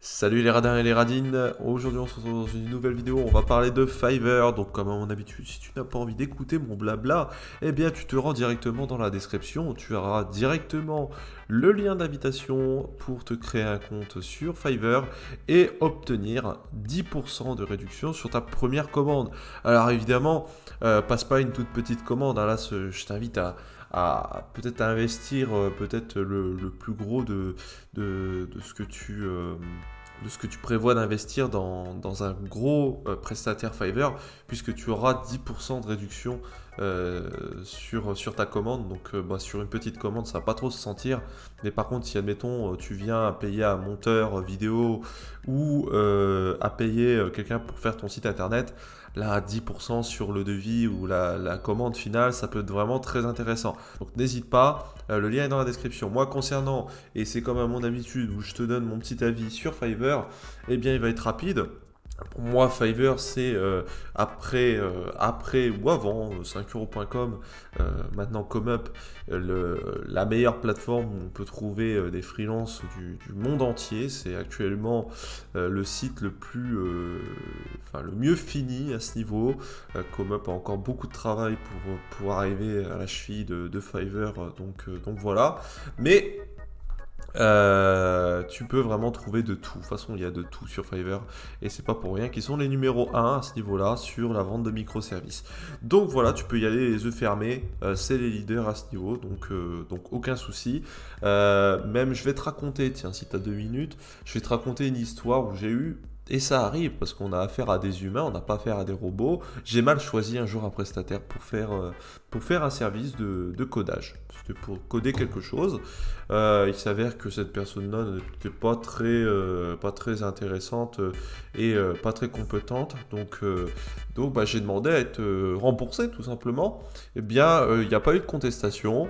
Salut les radins et les radines, aujourd'hui on se retrouve dans une nouvelle vidéo, on va parler de Fiverr, donc comme à mon habitude, si tu n'as pas envie d'écouter mon blabla, eh bien tu te rends directement dans la description, tu auras directement le lien d'invitation pour te créer un compte sur Fiverr et obtenir 10% de réduction sur ta première commande. Alors évidemment, passe pas une toute petite commande, hein, là je t'invite à peut-être investir peut-être le plus gros de ce que de ce que tu prévois d'investir dans un gros prestataire Fiverr, puisque tu auras 10% de réduction sur ta commande. Donc sur une petite commande, ça va pas trop se sentir. Mais par contre, si admettons, tu viens à payer un monteur vidéo ou à payer quelqu'un pour faire ton site internet, là, 10% sur le devis ou la commande finale, ça peut être vraiment très intéressant. Donc n'hésite pas, le lien est dans la description. Moi, concernant, et c'est comme à mon habitude où je te donne mon petit avis sur Fiverr, eh bien, il va être rapide. Pour moi, Fiverr, c'est après ou avant 5euros.com, maintenant ComeUp, la meilleure plateforme où on peut trouver des freelances du monde entier. C'est actuellement le site le mieux fini à ce niveau. ComeUp a encore beaucoup de travail pour arriver à la cheville de Fiverr, donc voilà. Mais tu peux vraiment trouver de tout. De toute façon, il y a de tout sur Fiverr et c'est pas pour rien qu'ils sont les numéros 1 à ce niveau-là sur la vente de microservices. Donc voilà, tu peux y aller les yeux fermés. C'est les leaders à ce niveau, donc aucun souci. Même, je vais te raconter, tiens, si tu as 2 minutes, je vais te raconter une histoire où j'ai eu. Et ça arrive parce qu'on a affaire à des humains, on n'a pas affaire à des robots. J'ai mal choisi un jour un prestataire pour faire un service de codage. C'était pour coder quelque chose. Il s'avère que cette personne-là n'était pas très intéressante et pas très compétente. Donc j'ai demandé à être remboursé tout simplement. Eh bien, il n'y a pas eu de contestation.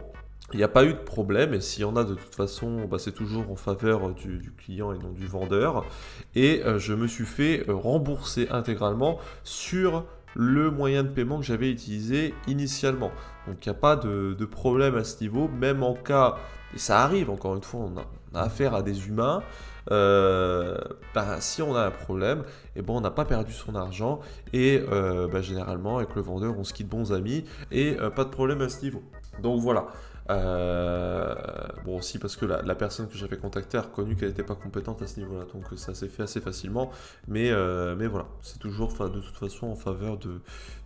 Il n'y a pas eu de problème, et s'il y en a de toute façon, c'est toujours en faveur du client et non du vendeur. Et je me suis fait rembourser intégralement sur le moyen de paiement que j'avais utilisé initialement. Donc il n'y a pas de problème à ce niveau, même en cas, et ça arrive encore une fois, on a affaire à des humains. Si on a un problème, on n'a pas perdu son argent et généralement avec le vendeur on se quitte bons amis et pas de problème à ce niveau. Donc voilà. Bon, aussi parce que la personne que j'avais contactée a reconnu qu'elle n'était pas compétente à ce niveau-là, donc ça s'est fait assez facilement. Mais voilà, c'est toujours de toute façon en faveur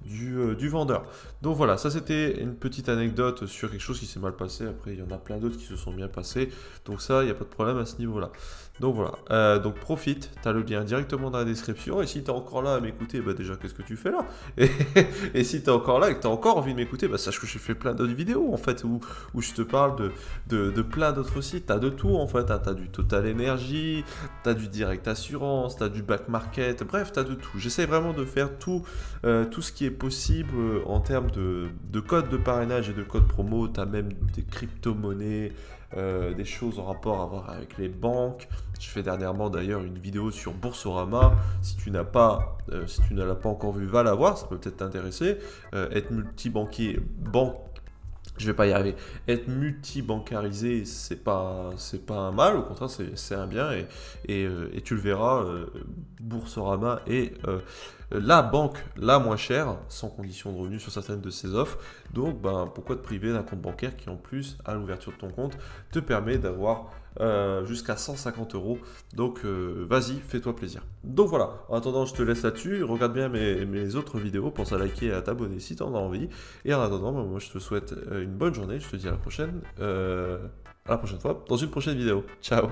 du vendeur. Donc voilà, ça c'était une petite anecdote sur quelque chose qui s'est mal passé. Après, il y en a plein d'autres qui se sont bien passés, donc ça, il n'y a pas de problème à ce niveau-là. Donc voilà, donc profite, tu as le lien directement dans la description. Et si tu es encore là à m'écouter, déjà qu'est-ce que tu fais là? Et si tu es encore là et que tu as encore envie de m'écouter, sache que j'ai fait plein d'autres vidéos en fait où je te parle de plein d'autres sites. Tu as de tout en fait, tu as du Total Energy, tu as du Direct Assurance, tu as du Back Market, bref, tu as de tout. J'essaie vraiment de faire tout ce qui est possible en termes de code de parrainage et de code promo. Tu as même des crypto-monnaies, des choses en rapport à voir avec les banques. Je fais dernièrement d'ailleurs une vidéo sur Boursorama. Si tu ne l'as pas encore vu, va la voir, ça peut peut-être t'intéresser. Être multibanquier, je vais pas y arriver. Être multi-bancarisé, c'est pas un mal, au contraire, c'est un bien. Et tu le verras, Boursorama est la banque la moins chère, sans condition de revenu sur certaines de ses offres. Donc, pourquoi te priver d'un compte bancaire qui, en plus, à l'ouverture de ton compte, te permet d'avoir jusqu'à 150 euros. Donc, vas-y, fais-toi plaisir. Donc voilà, en attendant, je te laisse là-dessus. Regarde bien mes autres vidéos, pense à liker et à t'abonner si tu en as envie. Et en attendant, moi, je te souhaite une bonne journée. Je te dis à la prochaine fois, dans une prochaine vidéo. Ciao!